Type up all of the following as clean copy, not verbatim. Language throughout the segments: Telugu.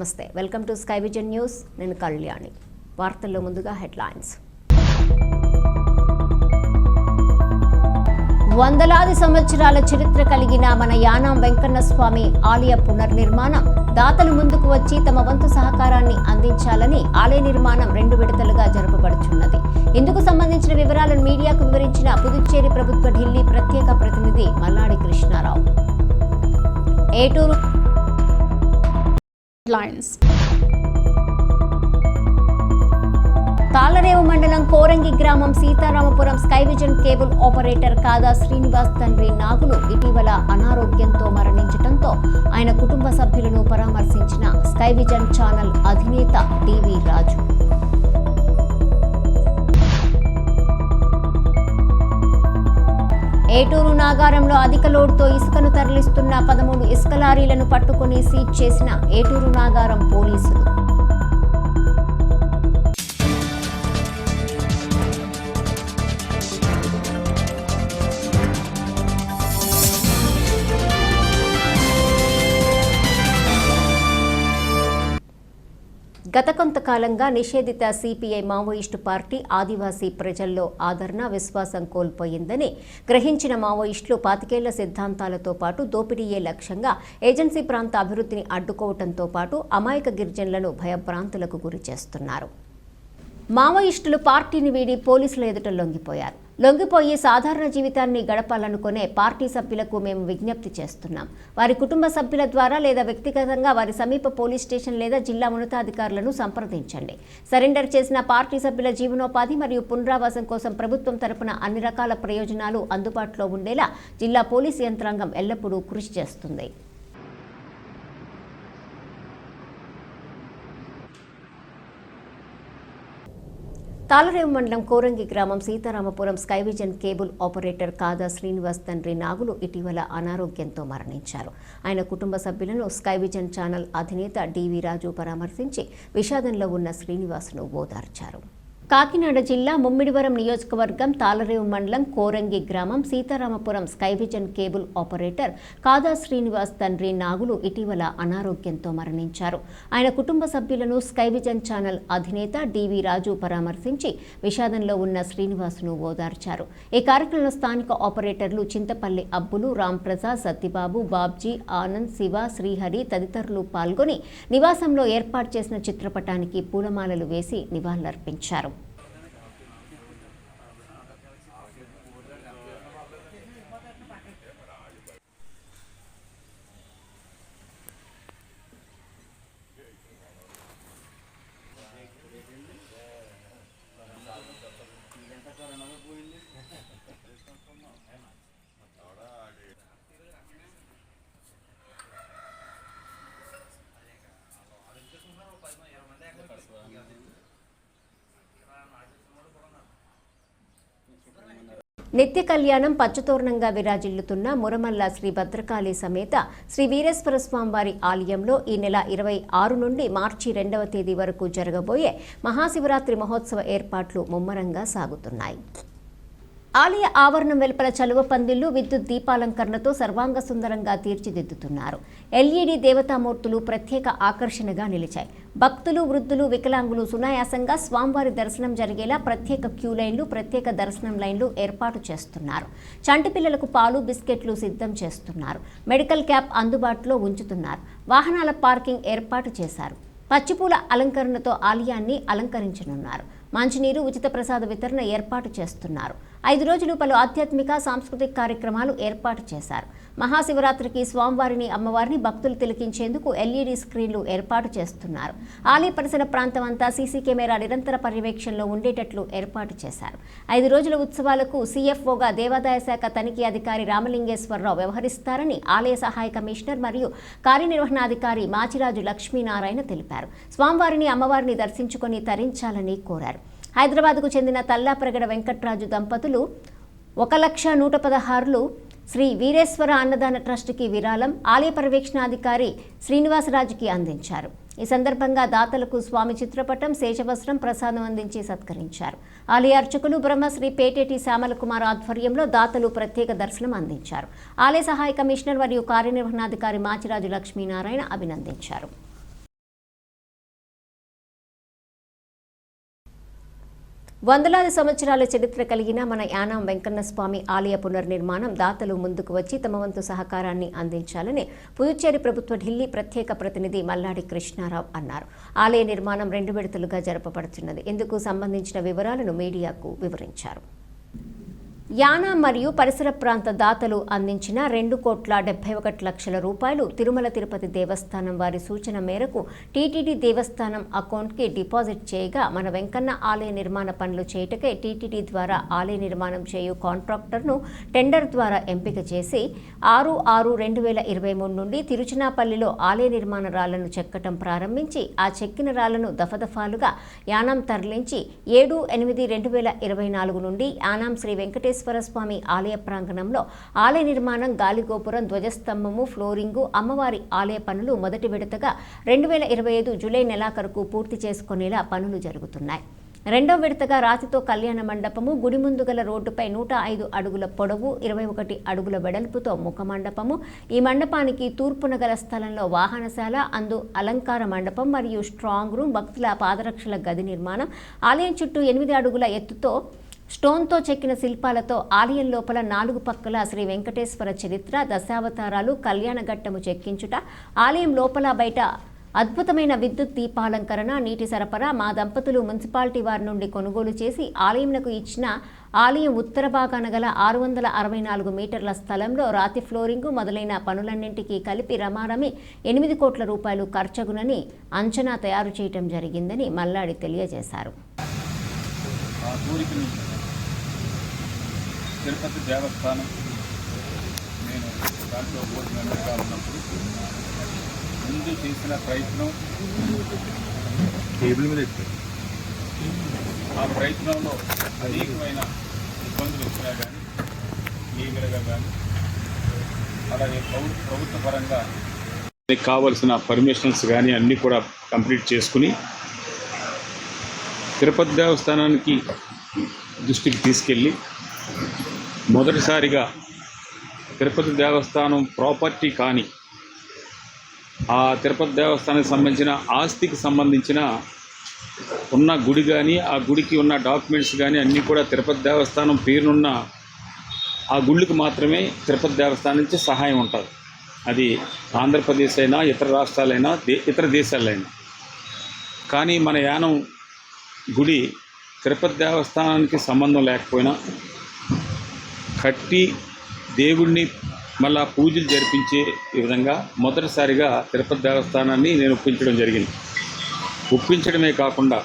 నమస్తే, welcome to sky vision news. నేను కళ్యాణి. వార్తల్లో ముందుగా హెడ్లైన్స్. వందలాది సంవత్సరాల చరిత్ర కలిగిన మన యానాం వెంకన్న స్వామి ఆలయ పునర్నిర్మాణం. దాతలు ముందుకు వచ్చి తమ వంతు సహకారాన్ని అందించాలని ఆలయ నిర్మాణం 2 విడతలుగా జరపబడుచున్నది. ఇందుకు సంబంధించిన వివరాలను మీడియాకు వివరించిన పుదుచ్చేరి ప్రభుత్వ ఢిల్లీ ప్రత్యేక ప్రతినిధి మల్లాడి కృష్ణారావు. ఏటూరు తాళ్లరేవు మండలం కోరంగి గ్రామం Sitaramapuram sky vision cable operator Kada Srinivas తండ్రి నాగులు ఇటీవల అనారోగ్యంతో మరణించడంతో ఆయన కుటుంబ సభ్యులను పరామర్శించిన స్కై విజన్ ఛానల్ అధినేత డివి రాజు. ఏటూరు నాగారంలో అధిక లోడ్తో ఇసుకను తరలిస్తున్న 13 ఇసుక లారీలను పట్టుకుని సీజ్ చేసిన ఏటూరు నాగారం పోలీసులు. గత కొంతకాలంగా నిషేధిత సిపిఐ మావోయిస్టు పార్టీ ఆదివాసీ ప్రజల్లో ఆదరణ, విశ్వాసం కోల్పోయిందని గ్రహించిన మావోయిస్టులు 25 ఏళ్ల సిద్ధాంతాలతో పాటు దోపిడీయే లక్ష్యంగా ఏజెన్సీ ప్రాంత అభివృద్ధిని అడ్డుకోవడంతో పాటు అమాయక గిరిజనులను భయభ్రాంతులకు గురి చేస్తున్నారు. మావోయిస్టులు పార్టీని వీడి పోలీసుల ఎదుట లొంగిపోయి సాధారణ జీవితాన్ని గడపాలనుకునే పార్టీ సభ్యులకు మేము విజ్ఞప్తి చేస్తున్నాం. వారి కుటుంబ సభ్యుల ద్వారా లేదా వ్యక్తిగతంగా వారి సమీప పోలీస్ స్టేషన్ లేదా జిల్లా ఉన్నతాధికారులను సంప్రదించండి. సరెండర్ చేసిన పార్టీ సభ్యుల జీవనోపాధి మరియు పునరావాసం కోసం ప్రభుత్వం తరపున అన్ని రకాల ప్రయోజనాలు అందుబాటులో ఉండేలా జిల్లా పోలీసు యంత్రాంగం ఎల్లప్పుడూ కృషి చేస్తుంది. తాళ్లరేవు మండలం కోరంగి గ్రామం Sitaramapuram sky vision cable operator Kada Srinivas తండ్రి నాగులు ఇటీవల అనారోగ్యంతో మరణించారు. ఆయన కుటుంబ సభ్యులను స్కై విజన్ ఛానల్ అధినేత డివి రాజు పరామర్శించి విషాదంలో ఉన్న శ్రీనివాస్ను ఓదార్చారు. కాకినాడ జిల్లా ముమ్మిడివరం నియోజకవర్గం తాళ్లరేవు మండలం కోరంగి గ్రామం Sitaramapuram sky vision cable operator Kada Srinivas తండ్రి నాగులు ఇటీవల అనారోగ్యంతో మరణించారు. ఆయన కుటుంబ సభ్యులను స్కై విజన్ ఛానల్ అధినేత డివి రాజు పరామర్శించి విషాదంలో ఉన్న శ్రీనివాస్ను ఓదార్చారు. ఈ కార్యక్రమంలో స్థానిక ఆపరేటర్లు చింతపల్లి అబ్బులు, రాంప్రసాద్, సత్తిబాబు, బాబ్జీ, ఆనంద్, శివ, శ్రీహరి తదితరులు పాల్గొని నివాసంలో ఏర్పాటు చేసిన చిత్రపటానికి పూలమాలలు వేసి నివాళులర్పించారు. నిత్య కళ్యాణం పచ్చతోరణంగా విరాజిల్లుతున్న మురమల్ల శ్రీ భద్రకాళి సమేత శ్రీ వీరేశ్వర స్వామివారి ఆలయంలో ఈ నెల 26 నుండి మార్చి 2వ తేదీ వరకు జరగబోయే మహాశివరాత్రి మహోత్సవ ఏర్పాట్లు ముమ్మరంగా సాగుతున్నాయి. ఆలయ ఆవరణం వెలుపల చలువ పందిళ్లు, విద్యుత్ దీపాలంకరణతో సర్వాంగ సుందరంగా తీర్చిదిద్దుతున్నారు. ఎల్ఈడి దేవతామూర్తులు ప్రత్యేక ఆకర్షణగా నిలిచాయి. భక్తులు, వృద్ధులు, వికలాంగులు సునాయాసంగా స్వామివారి దర్శనం జరిగేలా ప్రత్యేక క్యూ లైన్లు, ప్రత్యేక దర్శనం లైన్లు ఏర్పాటు చేస్తున్నారు. చంటి పిల్లలకు పాలు, బిస్కెట్లు సిద్ధం చేస్తున్నారు. మెడికల్ క్యాంప్ అందుబాటులో ఉంచుతున్నారు. వాహనాల పార్కింగ్ ఏర్పాటు చేశారు. పచ్చిపూల అలంకరణతో ఆలయాన్ని అలంకరించనున్నారు. మంచినీరు, ఉచిత ప్రసాద వితరణ ఏర్పాటు చేస్తున్నారు. 5 రోజులు పలు ఆధ్యాత్మిక, సాంస్కృతిక కార్యక్రమాలు ఏర్పాటు చేశారు. మహాశివరాత్రికి స్వామివారిని, అమ్మవారిని భక్తులు తిలకించేందుకు ఎల్ఈడి స్క్రీన్లు ఏర్పాటు చేస్తున్నారు. ఆలయ పరిసర ప్రాంతం అంతా సీసీ కెమెరా నిరంతర పర్యవేక్షణలో ఉండేటట్లు ఏర్పాటు చేశారు. 5 రోజుల ఉత్సవాలకు సిఎఫ్ఓగా దేవాదాయ శాఖ తనిఖీ అధికారి రామలింగేశ్వరరావు వ్యవహరిస్తారని ఆలయ సహాయ కమిషనర్ మరియు కార్యనిర్వహణాధికారి మాచిరాజు లక్ష్మీనారాయణ తెలిపారు. స్వామివారిని, అమ్మవారిని దర్శించుకొని తరించాలని కోరారు. హైదరాబాద్కు చెందిన తల్లాప్రగడ వెంకట్రాజు దంపతులు 1,116 శ్రీ వీరేశ్వర అన్నదాన ట్రస్టుకి విరాళం ఆలయ పర్యవేక్షణాధికారి శ్రీనివాసరాజుకి అందించారు. ఈ సందర్భంగా దాతలకు స్వామి చిత్రపటం, శేషవస్త్రం, ప్రసాదం అందించి సత్కరించారు. ఆలయ అర్చకులు బ్రహ్మశ్రీ పేటేటి శ్యామలకుమార్ ఆధ్వర్యంలో దాతలు ప్రత్యేక దర్శనం అందించారు. ఆలయ సహాయ కమిషనర్ మరియు కార్యనిర్వహణాధికారి మాచిరాజు లక్ష్మీనారాయణ అభినందించారు. వందలాది సంవత్సరాల చరిత్ర కలిగిన మన యానాం వెంకన్న స్వామి ఆలయ పునర్నిర్మాణం దాతలు ముందుకు వచ్చి తమ వంతు సహకారాన్ని అందించాలని పుదుచ్చేరి ప్రభుత్వ ఢిల్లీ ప్రత్యేక ప్రతినిధి మల్లాడి కృష్ణారావు అన్నారు. ఆలయ నిర్మాణం 2 విడతలుగా జరపబడుతున్నది. ఇందుకు సంబంధించిన వివరాలను మీడియాకు వివరించారు. యానాం మరియు పరిసర ప్రాంత దాతలు అందించిన 2,71,00,000 రూపాయలు తిరుమల తిరుపతి దేవస్థానం వారి సూచన మేరకు టీటీడీ దేవస్థానం అకౌంట్కి డిపాజిట్ చేయగా మన వెంకన్న ఆలయ నిర్మాణ పనులు చేయటకై టీటీడీ ద్వారా ఆలయ నిర్మాణం చేయు కాంట్రాక్టర్ను టెండర్ ద్వారా ఎంపిక చేసి 6/6/2023 నుండి తిరుచినాపల్లిలో ఆలయ నిర్మాణ రాళ్లను చెక్కటం ప్రారంభించి ఆ చెక్కిన రాళ్లను దఫదఫాలుగా యానాం తరలించి 7/8/2024 నుండి యానాం శ్రీ వెంకటేశ్వర స్వామి ఆలయ ప్రాంగణంలో ఆలయ నిర్మాణం, గాలిగోపురం, ధ్వజస్తంభము, ఫ్లోరింగు, అమ్మవారి ఆలయ పనులు మొదటి విడతగా 2025 జూలై నెలాఖరుకు పూర్తి చేసుకునేలా పనులు జరుగుతున్నాయి. రెండవ విడతగా రాతితో కళ్యాణ మండపము, గుడి ముందు గల రోడ్డుపై 105 అడుగుల పొడవు, 21 అడుగుల వెడల్పుతో ముఖ మండపము, ఈ మండపానికి తూర్పున గల స్థలంలో వాహనశాల, అందు అలంకార మండపం మరియు స్ట్రాంగ్ రూమ్, భక్తుల పాదరక్షల గది నిర్మాణం, ఆలయం చుట్టూ 8 అడుగుల ఎత్తుతో స్టోన్తో చెక్కిన శిల్పాలతో ఆలయం లోపల 4 పక్కల శ్రీ వెంకటేశ్వర చరిత్ర, దశావతారాలు, కళ్యాణ ఘట్టము చెక్కించుట, ఆలయం లోపల బయట అద్భుతమైన విద్యుత్ దీపాలంకరణ, నీటి సరఫరా మా దంపతులు మున్సిపాలిటీ వారి నుండి కొనుగోలు చేసి ఆలయంకు ఇచ్చిన ఆలయం ఉత్తర భాగాన గల 664 మీటర్ల స్థలంలో రాతి ఫ్లోరింగు మొదలైన పనులన్నింటికీ కలిపి రమారమి 8 కోట్ల రూపాయలు ఖర్చగునని అంచనా తయారు చేయడం జరిగిందని మల్లాడి తెలియజేశారు. తిరుపతి దేవస్థానం నేను దాంట్లో బోర్డు మెంబర్గా ఉన్నప్పుడు ముందు చేసిన ప్రయత్నం టేబుల్ మీద ఆ ప్రయత్నంలో అనేకమైన ఇబ్బందులు వచ్చినా కానీ లీగల్గా కానీ అలాగే ప్రభుత్వ పరంగా కావలసిన పర్మిషన్స్ కానీ అన్నీ కూడా కంప్లీట్ చేసుకుని తిరుపతి దేవస్థానానికి దృష్టికి తీసుకెళ్ళి మొదటిసారిగా తిరుపతి దేవస్థానం ప్రాపర్టీ కానీ ఆ తిరుపతి దేవస్థానానికి సంబంధించిన ఆస్తికి సంబంధించిన ఉన్న గుడి కానీ ఆ గుడికి ఉన్న డాక్యుమెంట్స్ కానీ అన్నీ కూడా తిరుపతి దేవస్థానం పేరునున్న ఆ గుళ్ళకి మాత్రమే తిరుపతి దేవస్థానం నుంచి సహాయం ఉంటుంది. అది ఆంధ్రప్రదేశ్ అయినా ఇతర రాష్ట్రాలైనా ఇతర దేశాలైనా. కానీ మన యానం గుడి తిరుపతి దేవస్థానానికి సంబంధం లేకపోయినా కట్టి దేవుణ్ణి మళ్ళా పూజలు జరిపించే విధంగా మొదటిసారిగా తిరుపతి దేవస్థానాన్ని నేను ఒప్పించడం జరిగింది. ఒప్పించడమే కాకుండా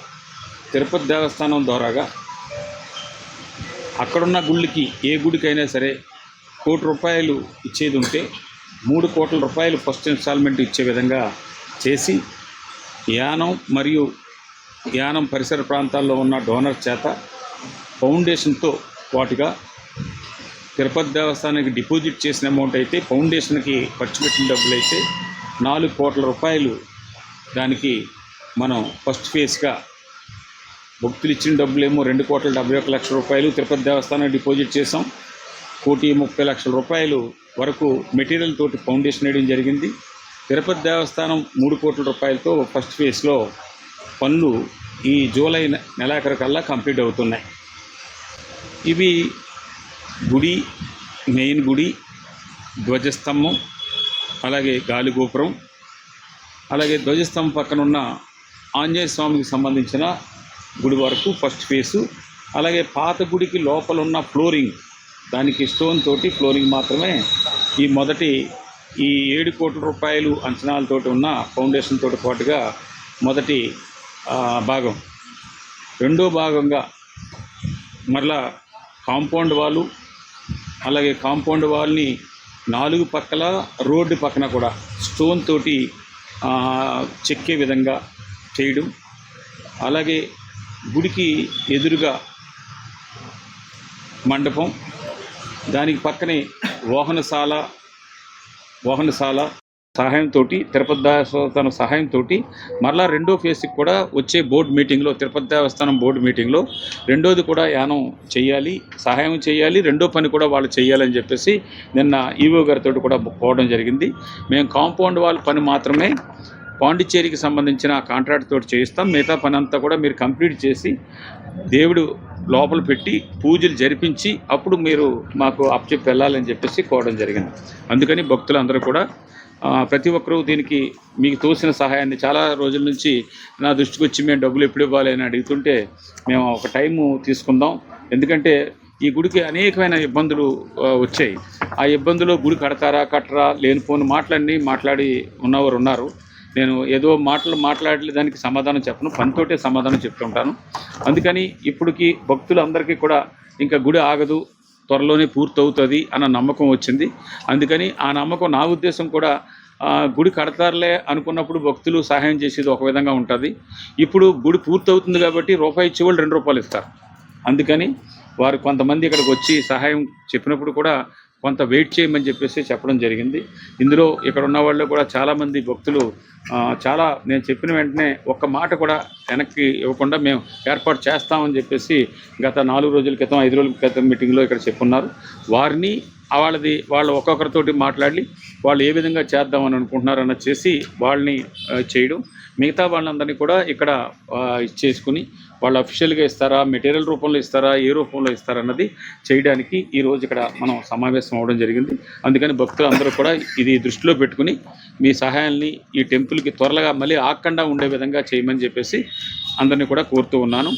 తిరుపతి దేవస్థానం ద్వారాగా అక్కడున్న గుళ్ళకి ఏ గుడికైనా సరే ₹1,00,00,000 ఇచ్చేది ఉంటే 3 కోట్ల రూపాయలు ఫస్ట్ ఇన్స్టాల్మెంట్ ఇచ్చే విధంగా చేసి యానం మరియు యానం పరిసర ప్రాంతాల్లో ఉన్న డోనర్ చేత ఫౌండేషన్తో వాటిగా తిరుపతి దేవస్థానానికి డిపాజిట్ చేసిన అమౌంట్ అయితే ఫౌండేషన్కి ఖర్చు పెట్టిన డబ్బులు అయితే 4 కోట్ల రూపాయలు దానికి మనం ఫస్ట్ ఫేజ్గా భక్తులు ఇచ్చిన డబ్బులేమో 2,71,00,000 రూపాయలు తిరుపతి దేవస్థానానికి డిపాజిట్ చేసాం. 1,30,00,000 రూపాయలు వరకు మెటీరియల్ తోటి ఫౌండేషన్ వేయడం జరిగింది. తిరుపతి దేవస్థానం 3 కోట్ల రూపాయలతో ఫస్ట్ ఫేజ్లో పనులు ఈ జూలై నెలాఖరు కల్లా కంప్లీట్ అవుతున్నాయి. ఇవి గుడి, మెయిన్ గుడి, ధ్వజస్తంభం, అలాగే గాలిగోపురం, అలాగే ధ్వజస్తంభం పక్కన ఉన్న ఆంజనేయ స్వామికి సంబంధించిన గుడి వరకు ఫస్ట్ ఫేసు, అలాగే పాత గుడికి లోపల ఉన్న ఫ్లోరింగ్ దానికి స్టోన్ తోటి ఫ్లోరింగ్ మాత్రమే ఈ మొదటి ఈ 7 కోట్ల రూపాయలు అంచనాలతోటి ఉన్న ఫౌండేషన్ తోటి పాటుగా మొదటి భాగం. రెండో భాగంగా మరలా కాంపౌండ్ వాలు, అలాగే కాంపౌండ్ వాల్ని 4 పక్కల రోడ్డు పక్కన కూడా స్టోన్ తోటి చెక్కే విధంగా చేయడం, అలాగే గుడికి ఎదురుగా మండపం, దానికి పక్కనే వాహనశాల సహాయంతో తిరుపతి దేవస్థానం సహాయంతో మరలా రెండో ఫేజ్కి కూడా వచ్చే బోర్డు మీటింగ్లో తిరుపతి దేవస్థానం బోర్డు మీటింగ్లో రెండోది కూడా యానం చేయాలి, సహాయం చేయాలి, రెండో పని కూడా వాళ్ళు చేయాలని చెప్పేసి నిన్న ఈవో గారితో కూడా పోవడం జరిగింది. మేము కాంపౌండ్ వాల్ పని మాత్రమే పాండిచ్చేరికి సంబంధించిన కాంట్రాక్ట్ తోటి చేయిస్తాం. మిగతా పని అంతా కూడా మీరు కంప్లీట్ చేసి దేవుడు లోపల పెట్టి పూజలు జరిపించి అప్పుడు మీరు మాకు అప్పచెప్పి వెళ్ళాలని చెప్పేసి కోరడం జరిగింది. అందుకని భక్తులందరూ కూడా ప్రతి ఒక్కరూ దీనికి మీకు తోసిన సహాయాన్ని చాలా రోజుల నుంచి నా దృష్టికి వచ్చి మేము డబ్బులు ఎప్పుడు ఇవ్వాలి అని అడుగుతుంటే మేము ఒక టైము తీసుకుందాం. ఎందుకంటే ఈ గుడికి అనేకమైన ఇబ్బందులు వచ్చాయి. ఆ ఇబ్బందులు గుడి కడతారా కట్టరా లేనిపోని మాటలన్నీ మాట్లాడి ఉన్నవారు ఉన్నారు. నేను ఏదో మాట్లాడలే దానికి సమాధానం చెప్పను, పనితోటే సమాధానం చెప్తుంటాను. అందుకని ఇప్పటికి భక్తులందరికీ కూడా ఇంకా గుడి ఆగదు, త్వరలోనే పూర్తవుతుంది అన్న నమ్మకం వచ్చింది. అందుకని ఆ నమ్మకం, నా ఉద్దేశం కూడా గుడి కడతారులే అనుకున్నప్పుడు భక్తులు సహాయం చేసేది ఒక విధంగా ఉంటుంది. ఇప్పుడు గుడి పూర్తవుతుంది కాబట్టి రూపాయి ఇచ్చే వాళ్ళు 2 రూపాయలు ఇస్తారు. అందుకని వారు కొంతమంది ఇక్కడికి వచ్చి సహాయం చెప్పినప్పుడు కూడా కొంత వెయిట్ చేయమని చెప్పేసి చెప్పడం జరిగింది. ఇందులో ఇక్కడ ఉన్న వాళ్ళు కూడా చాలామంది భక్తులు చాలా నేను చెప్పిన వెంటనే ఒక్క మాట కూడా వెనక్కి ఇవ్వకుండా మేము ఏర్పాటు చేస్తామని చెప్పేసి గత 4 రోజుల క్రితం 5 రోజుల క్రితం మీటింగ్లో ఇక్కడ చెప్పున్నారు. వారిని వాళ్ళు ఒక్కొక్కరితోటి మాట్లాడి వాళ్ళు ఏ విధంగా చేద్దామని అనుకుంటున్నారన్న చేసి వాళ్ళని చేయడం, మిగతా వాళ్ళందరినీ కూడా ఇక్కడ ఇచ్చేసుకుని వాళ్ళు అఫీషియల్గా ఇస్తారా, మెటీరియల్ రూపంలో ఇస్తారా, ఏ రూపంలో ఇస్తారా అన్నది చేయడానికి ఈరోజు ఇక్కడ మనం సమావేశం అవ్వడం జరిగింది. అందుకని భక్తులందరూ కూడా ఇది దృష్టిలో పెట్టుకుని మీ సహాయాల్ని ఈ టెంపుల్కి త్వరగా మళ్ళీ ఆగకుండా ఉండే విధంగా చేయమని చెప్పేసి అందరినీ కూడా కోరుతూ ఉన్నాను.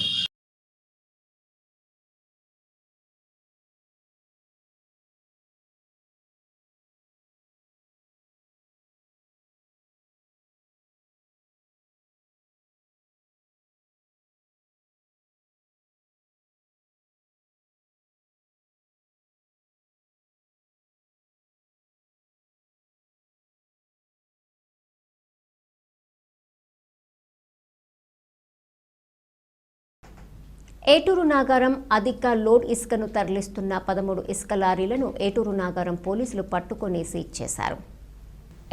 ఏటూరు నాగారం అధిక లోడ్ ఇసుకను తరలిస్తున్న 13 ఇసుక లారీలను ఏటూరు నాగారం పోలీసులు పట్టుకొని సీజ్ చేశారు.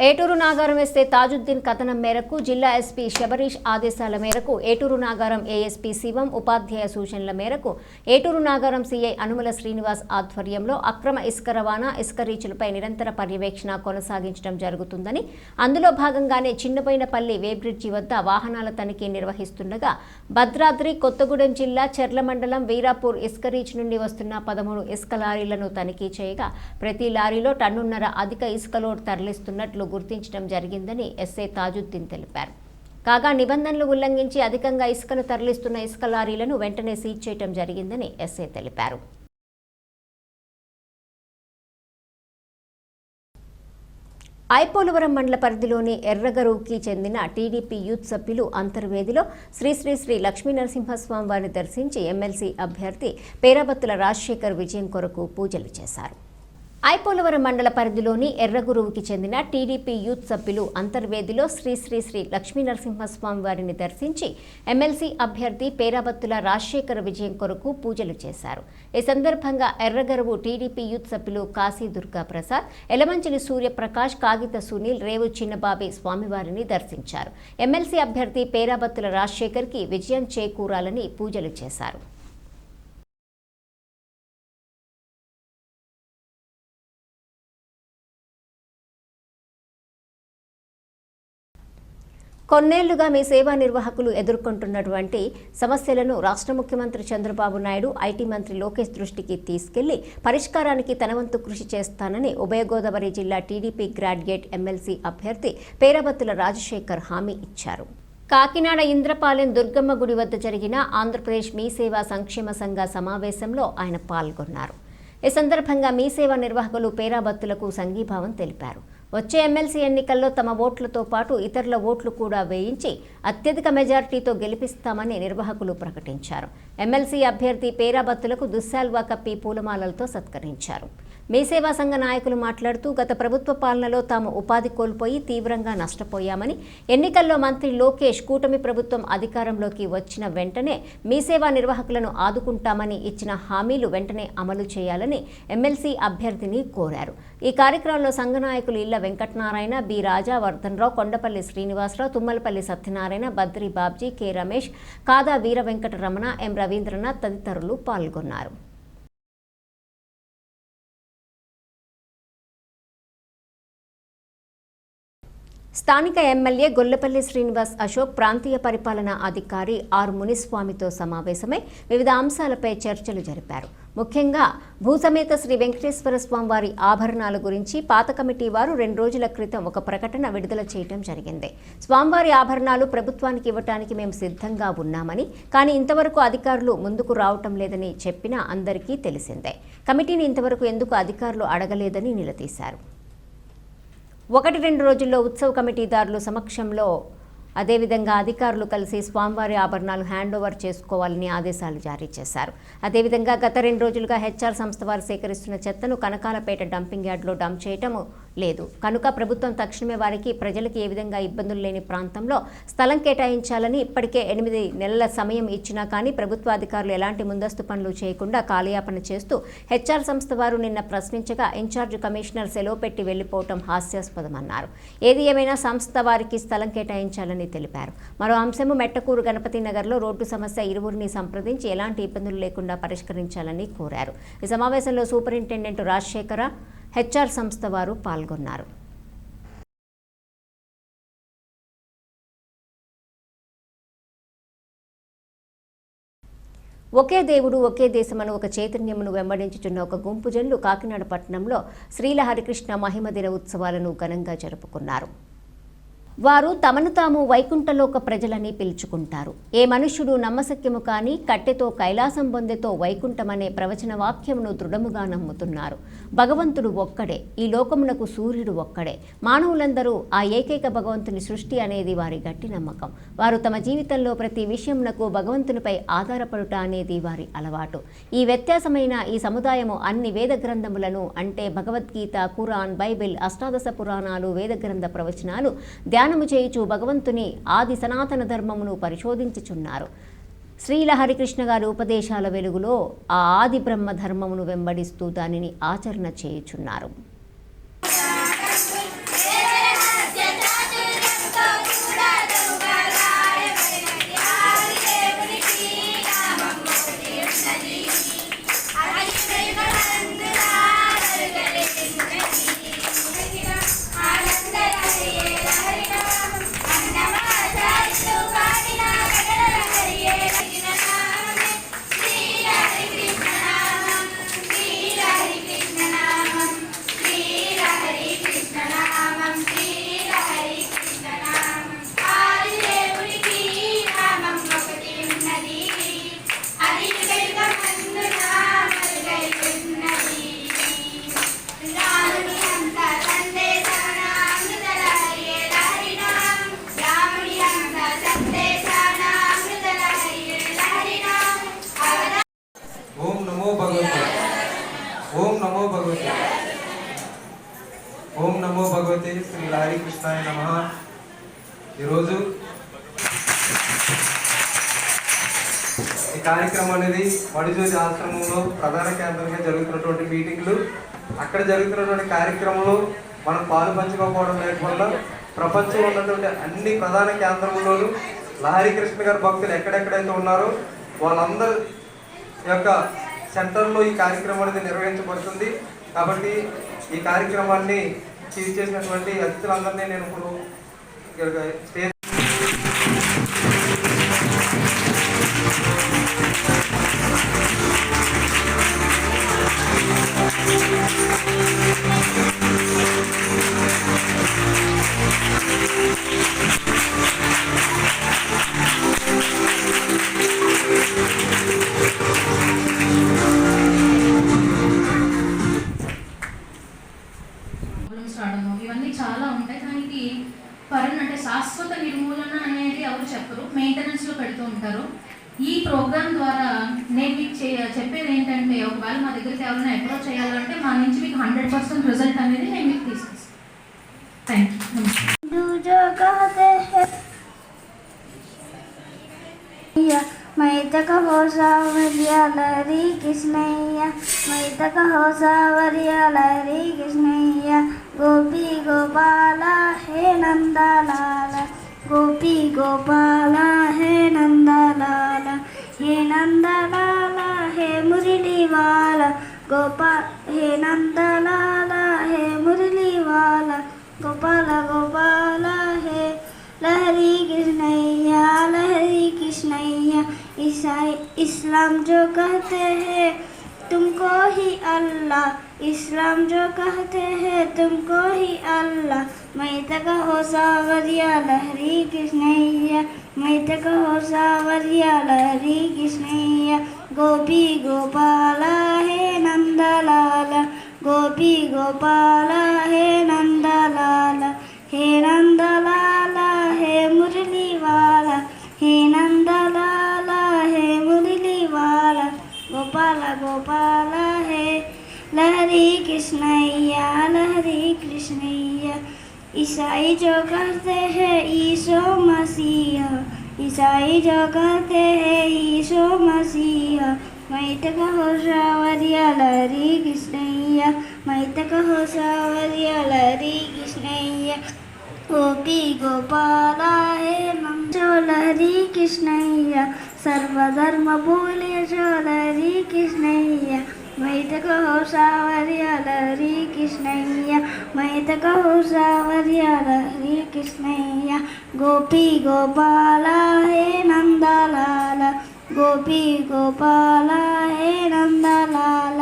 ఏటూరు నాగారం ఎస్ఐ తాజుద్దీన్ కథనం మేరకు జిల్లా ఎస్పీ శబరీష్ ఆదేశాల మేరకు ఏటూరు నాగారం ఏఎస్పీ శివం ఉపాధ్యాయ సూచనల మేరకు ఏటూరు నాగారం సీఐ అనుమల శ్రీనివాస్ ఆధ్వర్యంలో అక్రమ ఇసుక రవాణా, ఇసుక రీచులపై నిరంతర పర్యవేక్షణ కొనసాగించడం జరుగుతుందని, అందులో భాగంగానే చిన్నబోయినపల్లి వేబ్రిడ్జి వద్ద వాహనాల తనిఖీ నిర్వహిస్తుండగా భద్రాద్రి కొత్తగూడెం జిల్లా చెర్ల మండలం వీరాపూర్ ఇసుక రీచ్ నుండి వస్తున్న 13 ఇసుక లారీలను తనిఖీ చేయగా ప్రతి లారీలో టన్నున్నర అధిక ఇసుక లోడ్ తరలిస్తున్నట్లు గుర్తించడం జరిగిందని ఎస్ఐ తాజుద్దీన్ తెలిపారు. కాగా నిబంధనలు ఉల్లంఘించి అధికంగా ఇసుకను తరలిస్తున్న ఇసుక లారీలను వెంటనే సీజ్ చేయడం జరిగిందని ఎస్ఐ తెలిపారు. ఐపోలవరం మండల పరిధిలోని ఎర్రగరువుకి చెందిన టీడీపీ యూత్ సభ్యులు అంతర్వేదిలో శ్రీ శ్రీ శ్రీ లక్ష్మీ నరసింహస్వామి వారిని దర్శించి ఎమ్మెల్సీ అభ్యర్థి పేరాబత్తుల రాజశేఖర్ విజయం కొరకు పూజలు చేశారు. ఐపోలవరం మండల పరిధిలోని ఎర్రగురువుకి చెందిన టీడీపీ యూత్ సభ్యులు అంతర్వేదిలో శ్రీ శ్రీ శ్రీ లక్ష్మీ నరసింహస్వామి వారిని దర్శించి ఎమ్మెల్సీ అభ్యర్థి పేరాబత్తుల రాజశేఖర్ విజయం కొరకు పూజలు చేశారు. ఈ సందర్భంగా ఎర్రగరువు టీడీపీ యూత్ సభ్యులు కాశీ దుర్గా ప్రసాద్, ఎలమంచిలి సూర్యప్రకాష్, కాగిత సునీల్, రేవు చిన్నబాబి స్వామివారిని దర్శించారు. ఎమ్మెల్సీ అభ్యర్థి పేరాబత్తుల రాజశేఖర్కి విజయం చేకూరాలని పూజలు చేశారు. కొన్నేళ్లుగా మీ సేవా నిర్వాహకులు ఎదుర్కొంటున్నటువంటి సమస్యలను రాష్ట్ర ముఖ్యమంత్రి చంద్రబాబు నాయుడు, ఐటీ మంత్రి లోకేష్ దృష్టికి తీసుకెళ్లి పరిష్కారానికి తనవంతు కృషి చేస్తానని ఉభయ గోదావరి జిల్లా టీడీపీ గ్రాడ్యుయేట్ ఎమ్మెల్సీ అభ్యర్థి పేరాబత్తుల రాజశేఖర్ హామీ ఇచ్చారు. కాకినాడ ఇంద్రపాలెం దుర్గమ్మ గుడి వద్ద జరిగిన ఆంధ్రప్రదేశ్ మీ సేవా సంక్షేమ సంఘ సమావేశంలో ఆయన పాల్గొన్నారు. ఈ సందర్భంగా మీ సేవా నిర్వాహకులు పేరాబత్తులకు సంఘీభావం తెలిపారు. వచ్చే ఎమ్మెల్సీ ఎన్నికల్లో తమ ఓట్లతో పాటు ఇతరుల ఓట్లు కూడా వేయించి అత్యధిక మెజారిటీతో గెలిపిస్తామని నిర్వాహకులు ప్రకటించారు. ఎమ్మెల్సీ అభ్యర్థి పేరాబత్తులకు దుశ్శాల్వా కప్పి పూలమాలలతో సత్కరించారు. మీ సేవా సంఘ నాయకులు మాట్లాడుతూ గత ప్రభుత్వ పాలనలో తాము ఉపాధి కోల్పోయి తీవ్రంగా నష్టపోయామని, ఎన్నికల్లో మంత్రి లోకేష్ కూటమి ప్రభుత్వం అధికారంలోకి వచ్చిన వెంటనే మీ సేవా నిర్వాహకులను ఆదుకుంటామని ఇచ్చిన హామీలు వెంటనే అమలు చేయాలని ఎమ్మెల్సీ అభ్యర్థిని కోరారు. ఈ కార్యక్రమంలో సంఘ నాయకులు ఇళ్ల వెంకటనారాయణ, బి రాజా, వర్ధన్రావు, కొండపల్లి శ్రీనివాసరావు, తుమ్మలపల్లి సత్యనారాయణ, బద్రి బాబ్జీ, కె రమేష్, కాదా వీర వెంకట రమణ, ఎం రవీంద్రనాథ్ తదితరులు పాల్గొన్నారు. స్థానిక ఎమ్మెల్యే గొల్లపల్లి శ్రీనివాస్ అశోక్ ప్రాంతీయ పరిపాలనా అధికారి ఆర్ మునిస్వామితో సమావేశమై వివిధ అంశాలపై చర్చలు జరిపారు. ముఖ్యంగా భూసమేత శ్రీ వెంకటేశ్వర స్వామి వారి ఆభరణాల గురించి పాత కమిటీ వారు 2 రోజుల క్రితం ఒక ప్రకటన విడుదల చేయడం జరిగింది. స్వామివారి ఆభరణాలు ప్రభుత్వానికి ఇవ్వటానికి మేము సిద్ధంగా ఉన్నామని, కానీ ఇంతవరకు అధికారులు ముందుకు రావటం లేదని చెప్పినా అందరికీ తెలిసిందే. కమిటీని ఇంతవరకు ఎందుకు అధికారులు అడగలేదని నిలదీశారు. 1-2 రోజుల్లో ఉత్సవ కమిటీదారుల సమక్షంలో అదేవిధంగా అధికారులు కలిసి స్వామివారి ఆభరణాలు హ్యాండ్ ఓవర్ చేసుకోవాలని ఆదేశాలు జారీ చేశారు. అదేవిధంగా గత 2 రోజులుగా హెచ్ఆర్ సంస్థ వారు సేకరిస్తున్న చెత్తను కనకాలపేట డంపింగ్ యార్డ్లో డంప్ చేయటం లేదు కనుక ప్రభుత్వం తక్షణమే వారికి ప్రజలకు ఏ విధంగా ఇబ్బందులు లేని ప్రాంతంలో స్థలం కేటాయించాలని ఇప్పటికే 8 నెలల సమయం ఇచ్చినా కానీ ప్రభుత్వ అధికారులు ఎలాంటి ముందస్తు పనులు చేయకుండా కాలయాపన చేస్తూ హెచ్ఆర్ సంస్థ వారు నిన్న ప్రశ్నించగా ఇన్ఛార్జ్ కమిషనర్ సెలవు పెట్టి వెళ్లిపోవటం హాస్యాస్పదమన్నారు. ఏది ఏమైనా సంస్థ వారికి స్థలం కేటాయించాలని తెలిపారు. మరో అంశము మెట్టకూరు గణపతి నగర్లో రోడ్డు సమస్య ఇరువురిని సంప్రదించి ఎలాంటి ఇబ్బందులు లేకుండా పరిష్కరించాలని కోరారు. ఈ సమావేశంలో సూపరింటెండెంట్ రాజశేఖర, హెచ్ఆర్ సంస్థ వారు పాల్గొన్నారు. ఒకే దేవుడు ఒకే దేశమను ఒక చైతన్యమును వెంబడించుచున్న ఒక గుంపు జనులు కాకినాడ పట్టణంలో శ్రీల హరికృష్ణ మహిమ దిన ఉత్సవాలను ఘనంగా జరుపుకున్నారు. వారు తమను తాము వైకుంఠలోక ప్రజలని పిలుచుకుంటారు. ఏ మనుష్యుడు నమ్మశక్యము కాని కట్టెతో కైలాసం పొందెతో వైకుంఠమనే ప్రవచన వాక్యమును దృఢముగా నమ్ముతున్నారు. భగవంతుడు ఒక్కడే, ఈ లోకమునకు సూర్యుడు ఒక్కడే. మానవులందరూ ఆ ఏకైక భగవంతుని సృష్టి అనేది వారి గట్టి నమ్మకం. వారు తమ జీవితంలో ప్రతి విషయమునకు భగవంతునిపై ఆధారపడుట అనేది వారి అలవాటు. ఈ వ్యత్యాసమైన ఈ సముదాయము అన్ని వేద గ్రంథములను అంటే భగవద్గీత, ఖురాన్, బైబిల్, అష్టాదశ పురాణాలు, వేద గ్రంథ ప్రవచనాలు ధ్యానము చేయుచు భగవంతుని ఆది సనాతన ధర్మమును పరిశోధించుచున్నారు. శ్రీల హరికృష్ణ గారి ఉపదేశాల వెలుగులో ఆ ఆది బ్రహ్మ ధర్మమును వెంబడిస్తూ దానిని ఆచరణ చేయుచున్నారు. ఓం నమో భగవతే శ్రీ హరికృష్ణాయ నమః. ఈరోజు ఈ కార్యక్రమం అనేది మడిజోతి ఆశ్రమంలో ప్రధాన కేంద్రంగా జరుగుతున్నటువంటి మీటింగ్లు, అక్కడ జరుగుతున్నటువంటి కార్యక్రమంలో మనం పాలు పంచుకోకపోవడం లేకుండా ప్రపంచంలో ఉన్నటువంటి అన్ని ప్రధాన కేంద్రంలోనూ హరికృష్ణ గారి భక్తులు ఎక్కడెక్కడైతే ఉన్నారో వాళ్ళందరి యొక్క సెంటర్లో ఈ కార్యక్రమం అనేది నిర్వహించబడుతుంది. కాబట్టి ఈ కార్యక్రమాన్ని చీఫ్ చేసినటువంటి అతిథులందరినీ నేను ఇప్పుడు స్టేజ్ ఇవన్నీ చాలా ఉంటాయి. దానికి అంటే శాశ్వత నిర్మూలన అనేది ఎవరు చెప్పరు, మెయింటెనెన్స్లో పెడుతూ ఉంటారు. ఈ ప్రోగ్రామ్ ద్వారా నేను మీకు చెప్పేది ఏంటంటే, ఒకవేళ మా దగ్గరికి ఎవరైనా అప్రోచ్ చేయాలంటే మా నుంచి మీకు 100% రిజల్ట్ అనేది నేను మీకు తీసుకొస్తాను. Thank you. मैं तक हो सावरिया लहरी कृष्णैया, मैं तक हो सावरिया लहरी कृष्णैया, गोपी गोपाला हे नंदलाला, गोपी गोपाला हे नंदलाला, हे नंदलाला हे मुरली वाला, गोपाल हे नंदलाला हे मुरली वाला, गोपाल गोपाल है। लहरी कृष्णैया लहरी कृष्णैया, ईसाई इस्लाम जो कहते हैं तुमको ही अल्लाह, इस्लाम जो कहते हैं तुमको ही अल्लाह। मैं तक हो सावरिया लहरी कृष्णैया, मैं तक हो सावरिया लहरी कृष्णैया। गोपी गोपाल है नंदलाल, गोपी गोपाल है नंदलाल, हे नंदलाल है मुरली वाला, हे नंदलाल है मुरली वाला। गोपाल गोपाल है। लहरी कृष्णैया लहरी कृष्णैया, ईसाई जो कहते हैं ईसो मसीह, ईसाई जो कहते हैं ईसो मसीह। मैं तक हो सावरिया लहरी कृष्णैया, मैं तक हो सावरिया लहरी कृष्णैया। गोपी गोपाल है नंदो लहरी कृष्णैया, सर्वधर्म भूले जो लहरी कृष्णैया। मैं तक हो सावरिया लहरी कृष्णैया, मैं तक हो सावरिया लहरी कृष्णैया। गोपी गोपाल है नंदलाल, गोपी गोपाल है नंदलाल,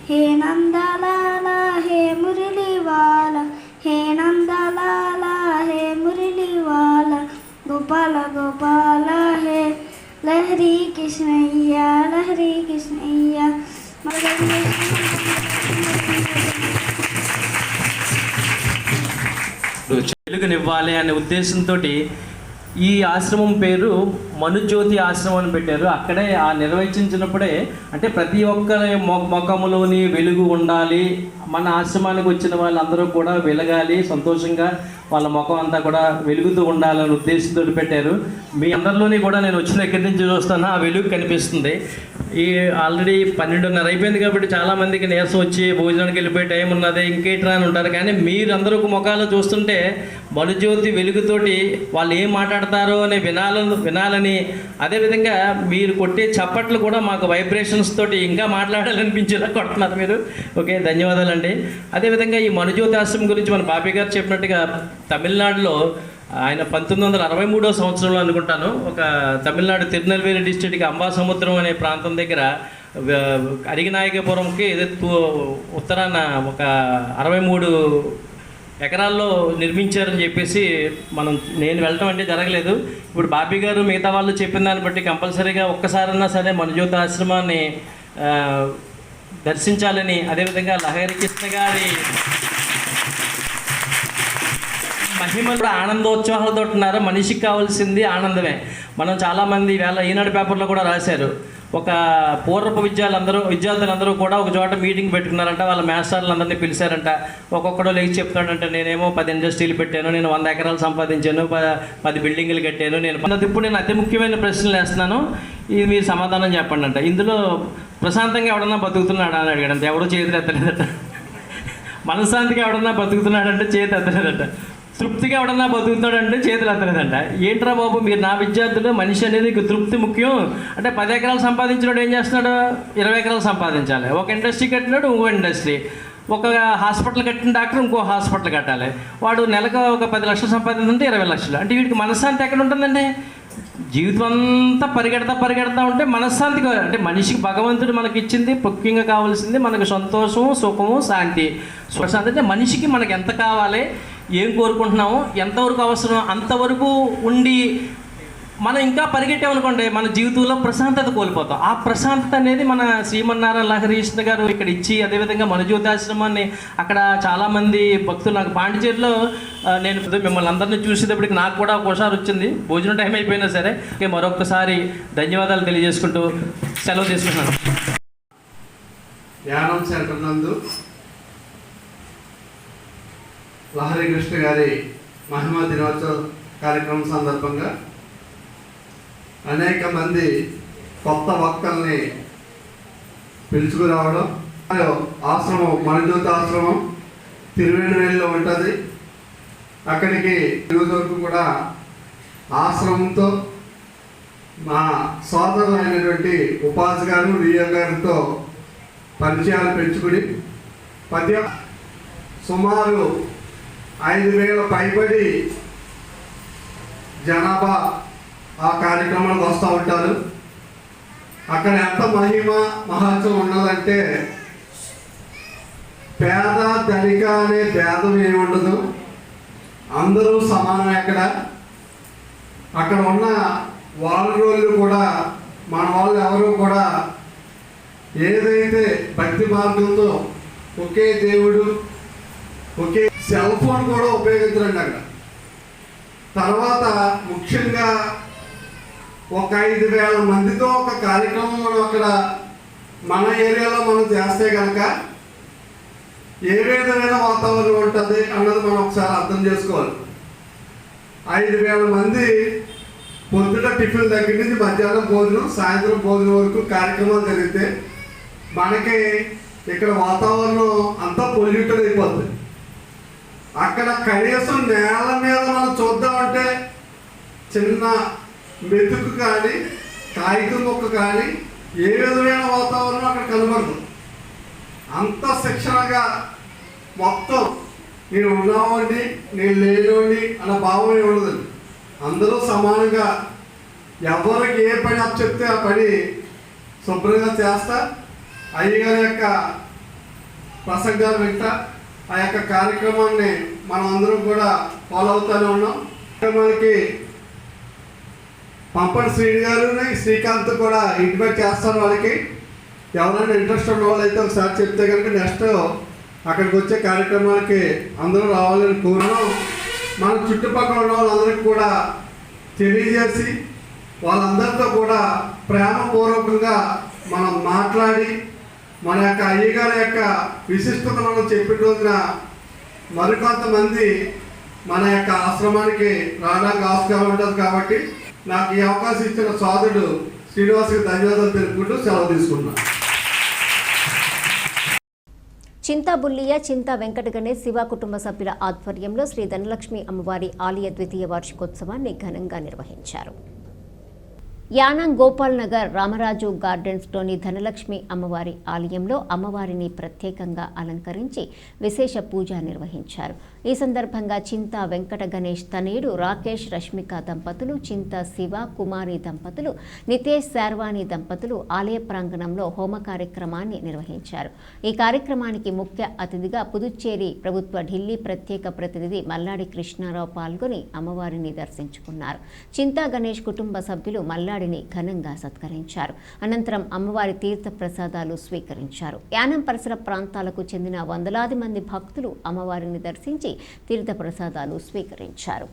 हे नंदलाल है मुरली वाला, हे नंदलाल है मुरली वाला। गोपाल गोपाल है। लहरी कृष्णैया लहरी कृष्णैया। వెలుగునివ్వాలి అనే ఉద్దేశంతో ఈ ఆశ్రమం పేరు మనుజ్యోతి ఆశ్రమం అని పెట్టారు. అక్కడే ఆ నిర్వహించినప్పుడే అంటే ప్రతి ఒక్కరి ముఖములోని వెలుగు ఉండాలి, మన ఆశ్రమానికి వచ్చిన వాళ్ళందరూ కూడా వెలగాలి, సంతోషంగా వాళ్ళ ముఖం అంతా కూడా వెలుగుతూ ఉండాలనే ఉద్దేశంతో పెట్టారు. మీ అందరిలోని కూడా నేను వచ్చిన దగ్గర నుంచి చూస్తాను ఆ వెలుగు కనిపిస్తుంది. ఈ ఆల్రెడీ 12:30 అయిపోయింది కాబట్టి చాలామందికి నీరసం వచ్చి భోజనానికి వెళ్ళిపోయే టైం ఉన్నది, ఇంకేట్రా అని ఉంటారు. కానీ మీరందరూ ముఖాలు చూస్తుంటే మనుజ్యోతి వెలుగుతోటి వాళ్ళు ఏం మాట్లాడతారో అని వినాలని, అదేవిధంగా మీరు కొట్టే చప్పట్లు కూడా మాకు వైబ్రేషన్స్ తోటి ఇంకా మాట్లాడాలనిపించేలా కొడుతున్నారు మీరు. ఓకే, ధన్యవాదాలండి. అదేవిధంగా ఈ మనుజ్యోతి ఆశ్రమం గురించి మన బాపి గారు చెప్పినట్టుగా తమిళనాడులో ఆయన 1963 సంవత్సరంలో అనుకుంటాను ఒక తమిళనాడు తిరునెల్వేలి డిస్ట్రిక్ట్కి అంబాసముద్రం అనే ప్రాంతం దగ్గర అరిగినాయకపురంకి ఉత్తరాన ఒక 63 ఎకరాల్లో నిర్మించారని చెప్పేసి నేను వెళ్ళటం అంటే జరగలేదు. ఇప్పుడు బాపి గారు మిగతా వాళ్ళు చెప్పిన దాన్ని బట్టి కంపల్సరీగా ఒక్కసారన్నా సరే మనుజ్యోతి ఆశ్రమాన్ని దర్శించాలని, అదేవిధంగా లహరి కృష్ణ గారి మహిమలు ఆనందోత్సవాలతో ఉన్నారు. మనిషికి కావాల్సింది ఆనందమే. మనం చాలామంది వేళ ఈనాడు పేపర్లో కూడా రాశారు, ఒక పూర్వపు విద్యార్థులందరూ కూడా ఒక చోట మీటింగ్ పెట్టుకున్నారంట. వాళ్ళ మేస్టర్లందరినీ పిలిచారంట. ఒక్కొక్కడో లేచి చెప్తాడంట, నేనేమో 10 ఇండస్ట్రీలు పెట్టాను, నేను 100 ఎకరాలు సంపాదించాను, 10 బిల్డింగులు కట్టాను. ఇప్పుడు నేను అతి ముఖ్యమైన ప్రశ్నలు వేస్తున్నాను, ఇది మీరు సమాధానం చెప్పండి అంట. ఇందులో ప్రశాంతంగా ఎవడన్నా బతుకుతున్నాడా అని అడిగాడంట. ఎవడో చేతులు ఎత్తలేదట. మనశ్శాంతిగా ఎవడన్నా బతుకుతున్నాడంటే చేతి ఎత్తలేదట. తృప్తిగా ఎవడన్నా బతుకుతాడంటే చేతులు ఎత్తలేదంట. ఏంట్రా బాబు మీరు నా విద్యార్థులు, మనిషి అనేది తృప్తి ముఖ్యం అంటే 10 ఎకరాలు సంపాదించినాడు ఏం చేస్తున్నాడు, 20 ఎకరాలు సంపాదించాలి. ఒక ఇండస్ట్రీ కట్టినాడు, ఇంకో ఇండస్ట్రీ. ఒక హాస్పిటల్ కట్టిన డాక్టర్ ఇంకో హాస్పిటల్ కట్టాలి. వాడు నెలకు ఒక 10 లక్షలు సంపాదించుంటే 20 లక్షలు. అంటే వీడికి మనశ్శాంతి ఎక్కడ ఉంటుందండి? జీవితం అంతా పరిగెడతా ఉంటే మనశ్శాంతి అంటే మనిషికి భగవంతుడు మనకి ఇచ్చింది ముఖ్యంగా కావాల్సింది మనకు సంతోషము, సుఖము, శాంతి. సుఖశాంతి అంటే మనిషికి మనకు ఎంత కావాలి, ఏం కోరుకుంటున్నామో, ఎంతవరకు అవసరం అంతవరకు ఉండి మనం ఇంకా పరిగెట్టామనుకోండి మన జీవితంలో ప్రశాంతత కోల్పోతాం. ఆ ప్రశాంతత అనేది మన శ్రీమన్నారాయణ లహరి కృష్ణ గారు ఇక్కడ ఇచ్చి, అదేవిధంగా మనుజ్యోతి ఆశ్రమాన్ని అక్కడ చాలామంది భక్తులు, నాకు పాండిచేరిలో నేను మిమ్మల్ని అందరినీ చూసేటప్పటికి నాకు కూడా ఒకసారి వచ్చింది, భోజనం టైం అయిపోయినా సరే. మరొకసారి ధన్యవాదాలు తెలియజేసుకుంటూ సెలవు తీసుకుంటున్నాను. ధ్యానం సెంటర్ నందు లహరి కృష్ణ గారి మహిమా దినోత్సవ కార్యక్రమం సందర్భంగా అనేక మంది కొత్త వక్తల్ని పిలుచుకురావడం. ఆశ్రమం మనుజ్యోతి ఆశ్రమం తిరువేణివేలిలో ఉంటుంది. అక్కడికి ఈరోజు వరకు కూడా ఆశ్రమంతో మా సోదరులు అయినటువంటి ఉపాధి గారు, రియా గారితో పరిచయాలు పెంచుకుని సుమారు 5,000 పైబడి జనాభా ఆ కార్యక్రమానికి వస్తూ ఉంటారు. అక్కడ ఎంత మహిమ మహత్వం ఉన్నదంటే పేద ధనిక అనే భేదం ఏమి ఉండదు, అందరూ సమానం. అక్కడ ఉన్న వాళ్ళు కూడా మన వాళ్ళు ఎవరు కూడా ఏదైతే భక్తి మార్గంతో ఒకే దేవుడు ఒకే సెల్ ఫోన్ కూడా ఉపయోగించరండి అక్కడ. తర్వాత ముఖ్యంగా ఒక 5,000 మందితో ఒక కార్యక్రమం మనం అక్కడ మన ఏరియాలో మనం చేస్తే కనుక ఏ విధమైన వాతావరణం ఉంటుంది అన్నది మనం ఒకసారి అర్థం చేసుకోవాలి. 5,000 మంది పొద్దుట టిఫిన్ దగ్గర నుంచి మధ్యాహ్నం భోజనం సాయంత్రం భోజనం వరకు కార్యక్రమాలు జరిగితే మనకి ఇక్కడ వాతావరణం అంతా పొల్యూటెడ్ అయిపోతుంది. అక్కడ కనీసం నేల మీద మనం చూద్దామంటే చిన్న మెతుకు కానీ కాగితం మొక్క కానీ ఏ విధమైన వాతావరణం అక్కడ కనబడదు. అంత శిక్షణగా మొత్తం నేను ఉన్నామండి నేను లేనివ్వండి అన్న భావం ఉండదండి. అందరూ సమానంగా ఎవరికి ఏ పని అప్పు చెప్తే ఆ పని శుభ్రంగా చేస్తా, అయ్యగారి యొక్క ప్రసంగాలు వింటా, ఆ యొక్క కార్యక్రమాన్ని మనం అందరం కూడా ఫాలో అవుతూనే ఉన్నాం. కార్యక్రమానికి పంపడి శ్రీని గారు శ్రీకాంత్ కూడా ఇంటిమేట్ చేస్తారు. వాళ్ళకి ఎవరైనా ఇంట్రెస్ట్ ఉన్న వాళ్ళు అయితే ఒకసారి చెప్తే కనుక నెక్స్ట్ అక్కడికి వచ్చే కార్యక్రమాలకి అందరూ రావాలని కోరున్నాం. మన చుట్టుపక్కల ఉన్న వాళ్ళందరికీ కూడా తెలియజేసి వాళ్ళందరితో కూడా ప్రేమపూర్వకంగా మనం మాట్లాడి మన యొక్క అయ్యగారి యొక్క విశిష్టతలను చెప్పిన రోజున మరికొంతమంది మన యొక్క ఆశ్రమానికి రావడానికి ఆస్కారం ఉంటుంది. కాబట్టి నాకు ఈ అవకాశం ఇచ్చిన సోదరుడు శ్రీనివాస్కి ధన్యవాదాలు తెలుపుకుంటూ సెలవు తీసుకుంటున్నాను. చింతా బుల్లియ చింతా వెంకట గణేష్ శివ కుటుంబ సభ్యుల ఆధ్వర్యంలో శ్రీ ధనలక్ష్మి అమ్మవారి ఆలయ ద్వితీయ వార్షికోత్సవాన్ని ఘనంగా నిర్వహించారు. యానాం గోపాల్ నగర్ రామరాజు గార్డెన్స్లోని ధనలక్ష్మి అమ్మవారి ఆలయంలో అమ్మవారిని ప్రత్యేకంగా అలంకరించి విశేష పూజ నిర్వహించారు. ఈ సందర్భంగా చింతా వెంకట గణేష్ తనయుడు రాకేష్ రష్మిక దంపతులు, చింతా శివ కుమారి దంపతులు, నితేష్ శార్వాణి దంపతులు ఆలయ ప్రాంగణంలో హోమ కార్యక్రమాన్ని నిర్వహించారు. ఈ కార్యక్రమానికి ముఖ్య అతిథిగా పుదుచ్చేరి ప్రభుత్వ ఢిల్లీ ప్రత్యేక ప్రతినిధి మల్లాడి కృష్ణారావు పాల్గొని అమ్మవారిని దర్శించుకున్నారు. చింతా గణేష్ కుటుంబ సభ్యులు మల్లాడిని ఘనంగా సత్కరించారు. అనంతరం అమ్మవారి తీర్థ ప్రసాదాలు స్వీకరించారు. యానం పరిసర ప్రాంతాలకు చెందిన వందలాది మంది భక్తులు అమ్మవారిని దర్శించి తీర్థ ప్రసాదాలు స్వీకరించారు.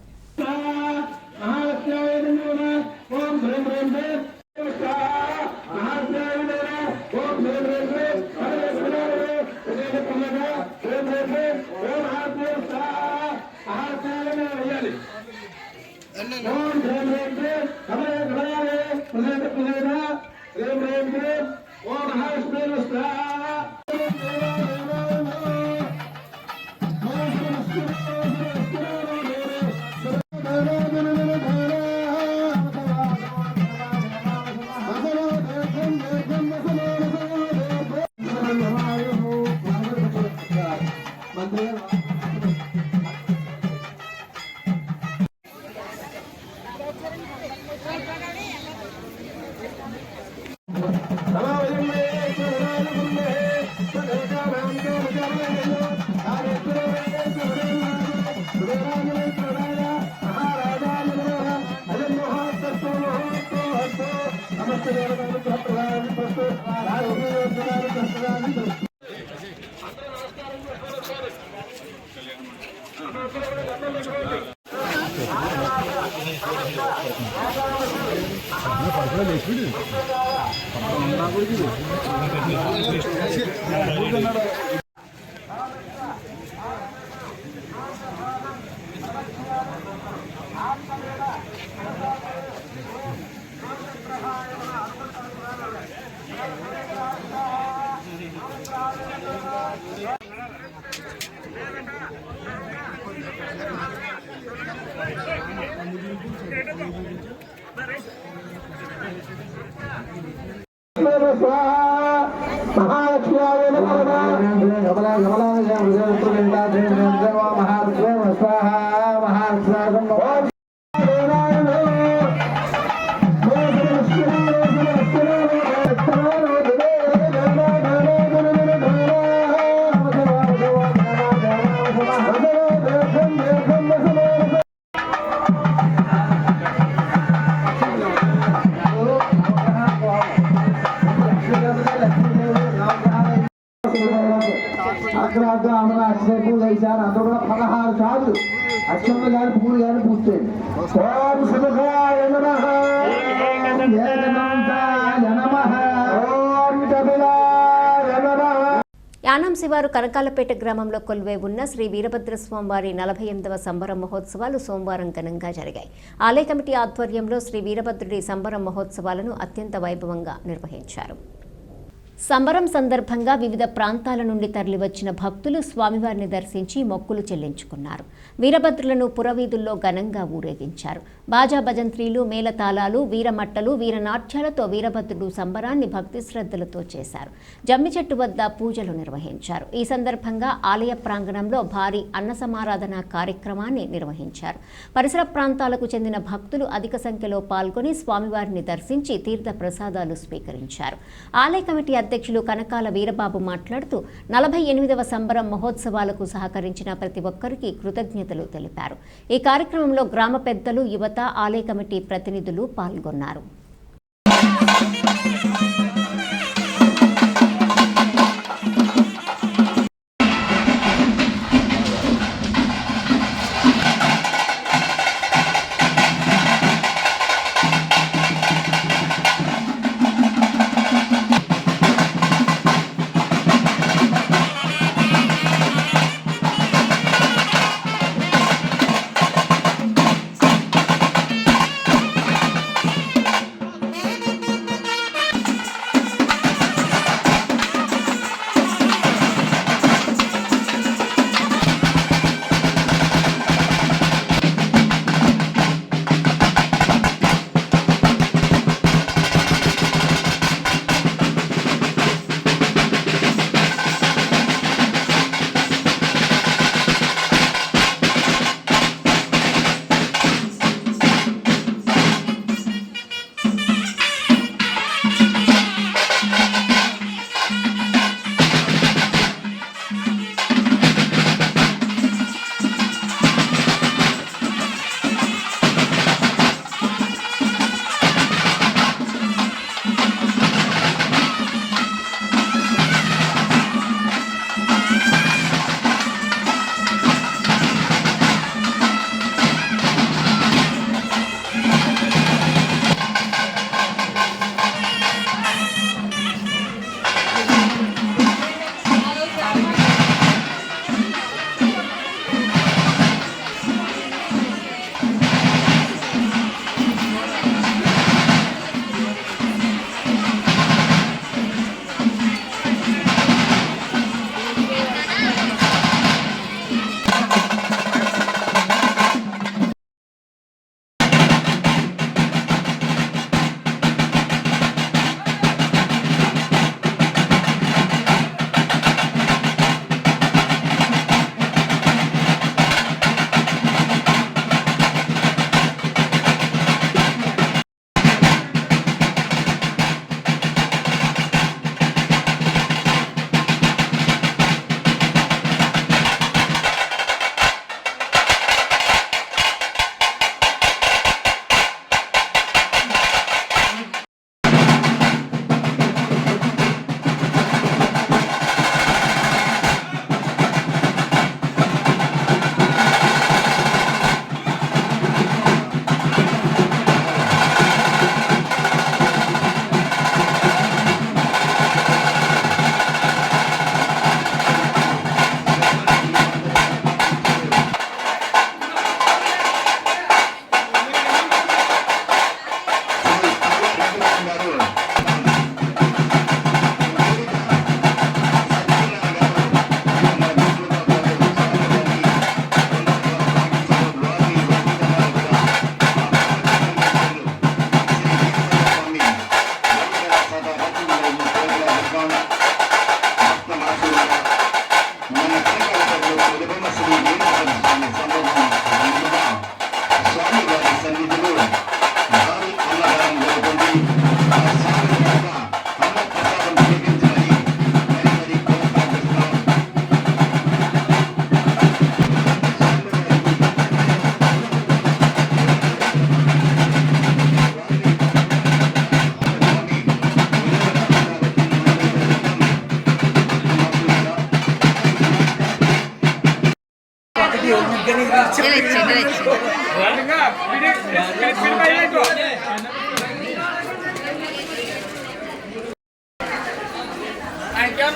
महालक्ष्मी సంవత్సరాలతో ఆమె అక్షయ పూజ చేశారు. అందరూ కూడా 16 సార్లు అక్షరలు కానీ పూలు కానీ పూర్తయింది. ఓం శుభాయ నమః, ఏకదంతాయ నమః, ఓం కపిలాయ నమః. యానాం శివారు కనకాలపేట గ్రామంలో కొలువై ఉన్న శ్రీ వీరభద్రస్వామి వారి 48వ సంబరం మహోత్సవాలు సోమవారం ఘనంగా జరిగాయి. ఆలయ కమిటీ ఆధ్వర్యంలో శ్రీ వీరభద్రుడి సంబరం మహోత్సవాలను అత్యంత వైభవంగా నిర్వహించారు. సంబరం సందర్భంగా వివిధ ప్రాంతాల నుండి తరలివచ్చిన భక్తులు స్వామివారిని దర్శించి మొక్కులు చెల్లించుకున్నారు. వీరభద్రులను పురవీధుల్లో ఘనంగా ఊరేగించారు. బాజా భజంత్రీలు, మేళతాళాలు, వీరమట్టలు, వీరనాట్యాలతో వీరభద్రుడు సంబరాన్ని భక్తి శ్రద్ధలతో చేశారు. జమ్మి చెట్టు వద్ద పూజలు నిర్వహించారు. ఈ సందర్భంగా ఆలయ ప్రాంగణంలో భారీ అన్న సమారాధన కార్యక్రమాన్ని నిర్వహించారు. పరిసర ప్రాంతాలకు చెందిన భక్తులు అధిక సంఖ్యలో పాల్గొని స్వామివారిని దర్శించి తీర్థ ప్రసాదాలు స్వీకరించారు. ఆలయ కమిటీ అధ్యక్షులు కనకాల వీరబాబు మాట్లాడుతూ 48వ సంబరం మహోత్సవాలకు సహకరించిన ప్రతి ఒక్కరికి కృతజ్ఞతలు తెలిపారు. ఈ కార్యక్రమంలో గ్రామ పెద్దలు, యువత, ఆలయ కమిటీ ప్రతినిధులు పాల్గొన్నారు.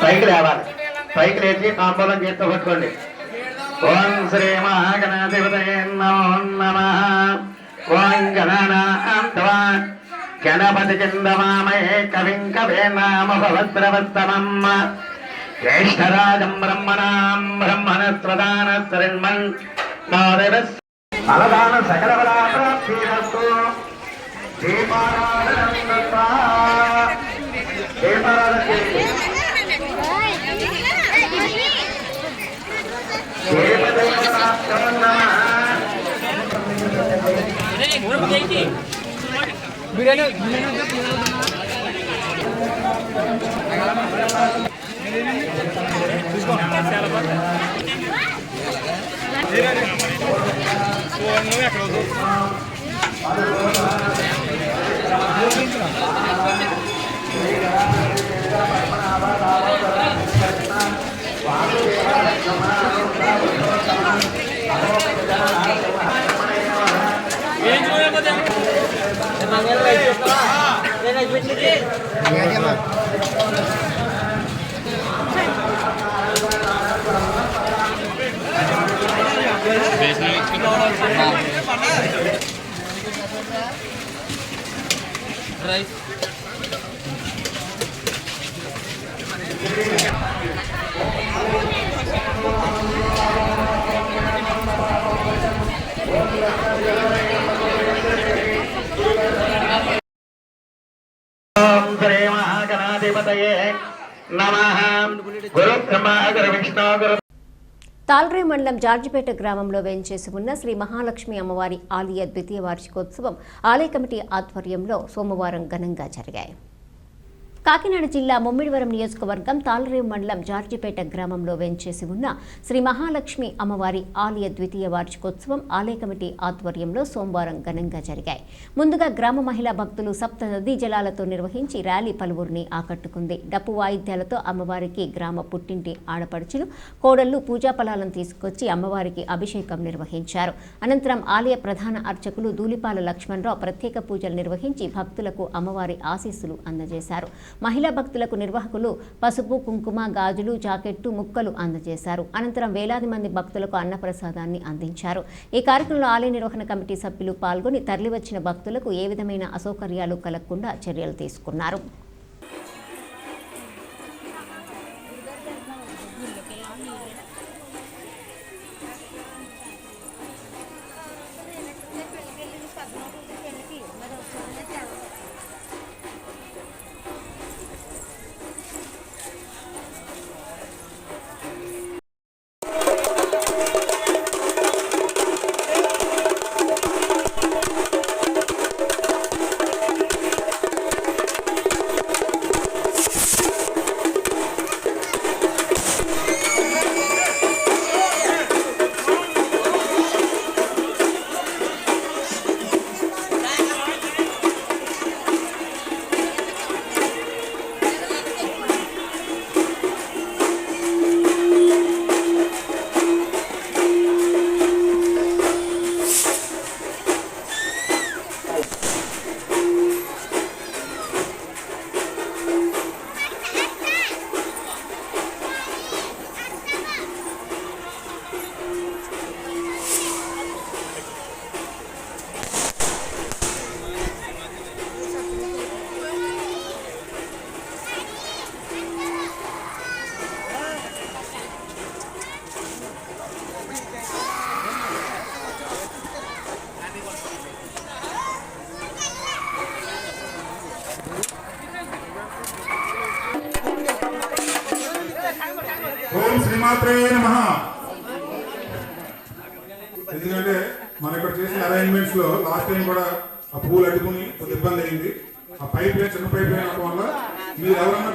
పైకి లేవాలి. పైకి లేచి తాంబూలం చేతితో పట్టుకోండి. ఓం శ్రీ మహాగణాధిపతయే నమో నమః. ఓం గణానాన్త్వా గణపతి చందమామహే కవిం కవీనాముపవస్త్రవస్తమం జ్యేష్ఠరాజం బ్రహ్మణాం బ్రహ్మణస్వదానస్సరిన్మన్ నాదేవస్ ఫలదాన సకల ఫలాప్రాప్తిరస్తు. దీపారాధనం కృత్వా దీపారాధన చేయండి. దేవదేవతాభ్యో నమః. ఓం శ్రీ మహాగణాధిపతయే నమః. గురు బ్రహ్మ గురు విష్ణు గురు తాల్రే మండలం జార్జిపేట గ్రామంలో వేంచేసి ఉన్న శ్రీ మహాలక్ష్మి అమ్మవారి ఆలయ ద్వితీయ వార్షికోత్సవం ఆలయ కమిటీ ఆధ్వర్యంలో సోమవారం ఘనంగా జరిగాయి. కాకినాడ జిల్లా ముమ్మిడివరం నియోజకవర్గం తాల్రేవు మండలం జార్జిపేట గ్రామంలో వేంచేసి ఉన్న శ్రీ మహాలక్ష్మి అమ్మవారి ఆలయ ద్వితీయ వార్షికోత్సవం ఆలయ కమిటీ ఆధ్వర్యంలో సోమవారం ఘనంగా జరిగాయి. ముందుగా గ్రామ మహిళా భక్తులు సప్త నదీ జలాలతో నిర్వహించి ర్యాలీ పలువురిని ఆకట్టుకుంది. డప్పు వాయిద్యాలతో అమ్మవారికి గ్రామ పుట్టింటి ఆడపడుచులు కోడళ్లు పూజా ఫలాలను తీసుకొచ్చి అమ్మవారికి అభిషేకం నిర్వహించారు. అనంతరం ఆలయ ప్రధాన అర్చకులు ధూళిపాల లక్ష్మణరావు ప్రత్యేక పూజలు నిర్వహించి భక్తులకు అమ్మవారి ఆశీస్సులు అందజేశారు. మహిళా భక్తులకు నిర్వాహకులు పసుపు, కుంకుమ, గాజులు, జాకెట్టు, ముక్కలు అందజేశారు. అనంతరం వేలాది మంది భక్తులకు అన్నప్రసాదాన్ని అందించారు. ఈ కార్యక్రమంలో ఆలయ నిర్వహణ కమిటీ సభ్యులు పాల్గొని తరలివచ్చిన భక్తులకు ఏ విధమైన అసౌకర్యాలు కలగకుండా చర్యలు తీసుకున్నారు. ఓం శ్రీమాత్రే నమః. ఎందుకంటే మనం ఇక్కడ చేసిన అరేంజ్మెంట్స్ లో లాస్ట్ టైం కూడా ఆ పూలు అడ్డుకుని కొంచెం ఇబ్బంది అయింది. ఆ పైప్ లైన్ చిన్న పైప్ లైన్ అవడం వల్ల మీరు ఎవరన్నా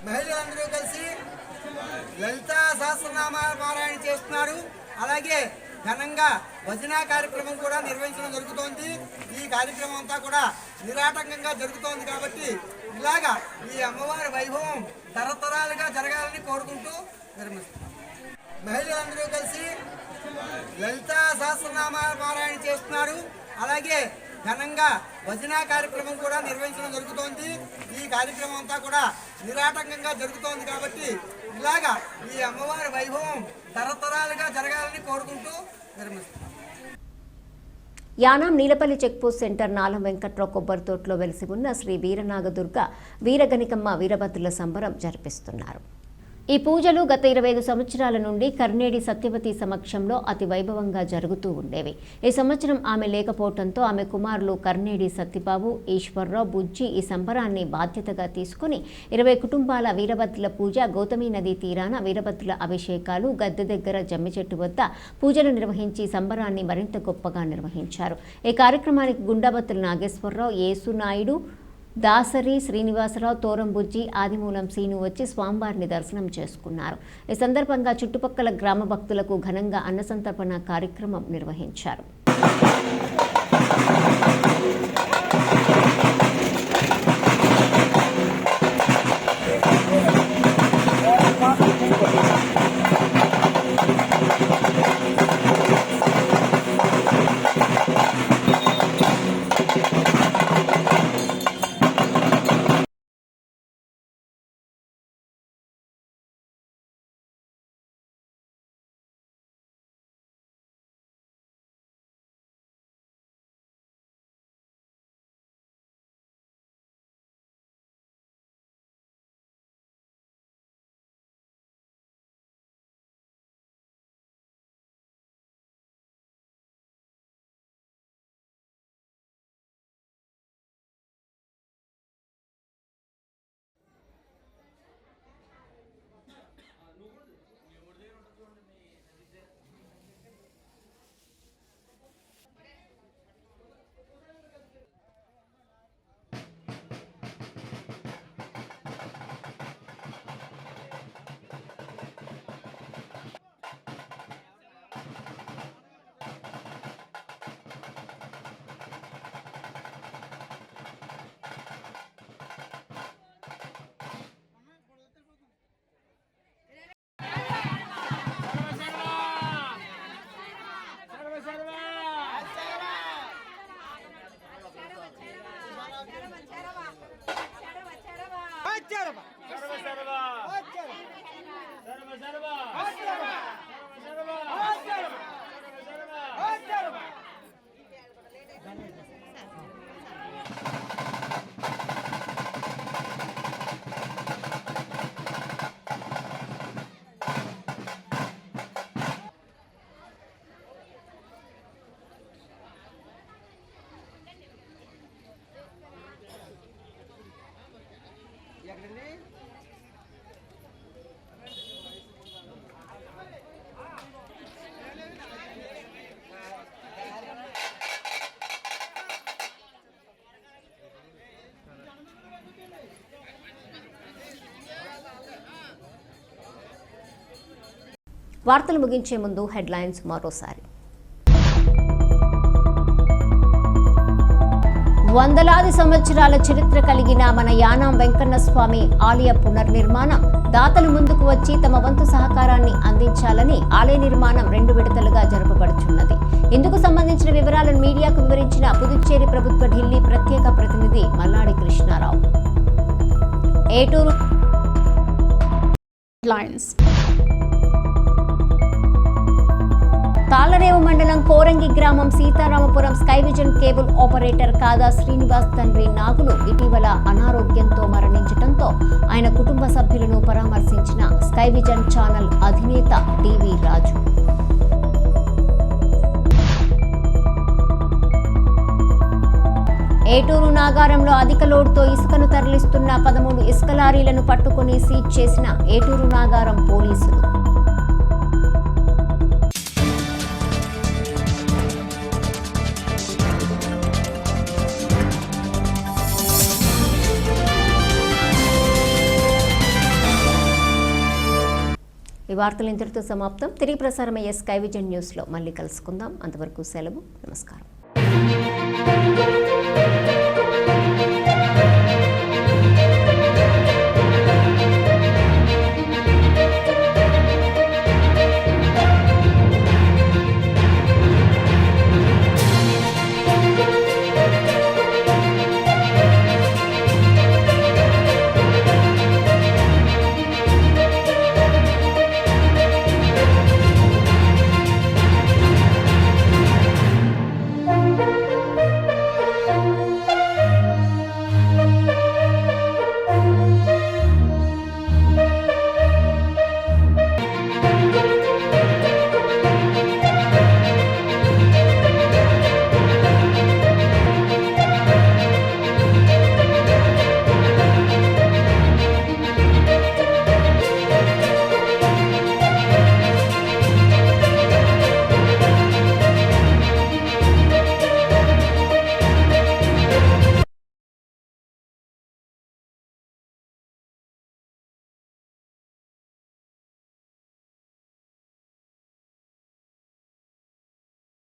మహిళలందరూ కలిసి లలితా సహస్రనామ పారాయణ చేస్తున్నారు. అలాగే ఘనంగా భజన కార్యక్రమం కూడా నిర్వహించడం జరుగుతోంది. ఈ కార్యక్రమం అంతా కూడా నిరాటంకంగా జరుగుతోంది. కాబట్టి ఇలాగా ఈ అమ్మవారి వైభవం తరతరాలుగా జరగాలని కోరుకుంటూ విరమిస్తున్నాం. మహిళలందరూ కలిసి లలితా సహస్రనామ పారాయణ చేస్తున్నారు. అలాగే ఘనంగా భజన కార్యక్రమం కూడా నిర్వహించడం జరుగుతోంది. ఈ కార్యక్రమం అంతా కూడా నిరాటంకంగా జరుగుతోంది. కాబట్టి ఇలాగా ఈ అమ్మవారి వైభవం తరతరాలుగా జరగాలని కోరుకుంటూ విరమిస్తున్నాం. యానాం నీలపల్లి చెక్పోస్ట్ సెంటర్ నాలం వెంకట్రావు కొబ్బరితోటలో వెలిసి ఉన్న శ్రీ వీరనాగదుర్గ వీరగణికమ్మ వీరభద్రుల సంబరం జరిపిస్తున్నారు. ఈ పూజలు గత 25 సంవత్సరాల నుండి కర్నేడి సత్యవతి సమక్షంలో అతి వైభవంగా జరుగుతూ ఉండేవి. ఈ సంవత్సరం ఆమె లేకపోవడంతో ఆమె కుమారులు కర్నేడి సత్యబాబు, ఈశ్వర్రావు, బుజ్జి ఈ సంబరాన్ని బాధ్యతగా తీసుకుని 20 కుటుంబాల వీరభద్రుల పూజ, గౌతమి నదీ తీరాన వీరభద్రుల అభిషేకాలు, గద్దె దగ్గర జమ్మి చెట్టు వద్ద పూజలు నిర్వహించి సంబరాన్ని మరింత గొప్పగా నిర్వహించారు. ఈ కార్యక్రమానికి గుండాబత్తుల నాగేశ్వరరావు, యేసునాయుడు, దాసరి శ్రీనివాసరావు, తోరంబుజ్జి, ఆదిమూలం సీను వచ్చి స్వామివారిని దర్శనం చేసుకున్నారు. ఈ సందర్భంగా చుట్టుపక్కల గ్రామ భక్తులకు ఘనంగా అన్నసంతర్పణ కార్యక్రమం నిర్వహించారు. వార్తలు ముగించే ముందు హెడ్లైన్స్ మరోసారి. వందలాది సంవత్సరాల చరిత్ర కలిగిన మన యానాం వెంకన్న స్వామి ఆలయ పునర్నిర్మాణం, దాతలు ముందుకు వచ్చి తమ వంతు సహకారాన్ని అందించాలని ఆలయ నిర్మాణం 2 విడతలుగా జరపబడుచున్నది. ఇందుకు సంబంధించిన వివరాలను మీడియాకు వివరించిన పుదుచ్చేరి ప్రభుత్వ ఢిల్లీ ప్రత్యేక ప్రతినిధి మల్లాడి కృష్ణారావు. ఏటూరు తాళ్లరేవు మండలం కోరంగి గ్రామం Sitaramapuram sky vision cable operator Kada Srinivas తండ్రి నాగులు ఇటీవల అనారోగ్యంతో మరణించడంతో ఆయన కుటుంబ సభ్యులను పరామర్శించిన స్కై విజన్ ఛానల్ అధినేత టీవీ రాజు. ఏటూరు నాగారంలో అధిక లోడ్తో ఇసుకను తరలిస్తున్న 13 ఇసుక లారీలను పట్టుకుని సీజ్ చేసిన ఏటూరు నాగారం పోలీసులు. ఈ వార్తలు ఇంతటితో సమాప్తం. తిరిగి ప్రసారమయ్యే స్కై విజన్ న్యూస్లో మళ్ళీ కలుసుకుందాం. అంతవరకు సెలవు. నమస్కారం.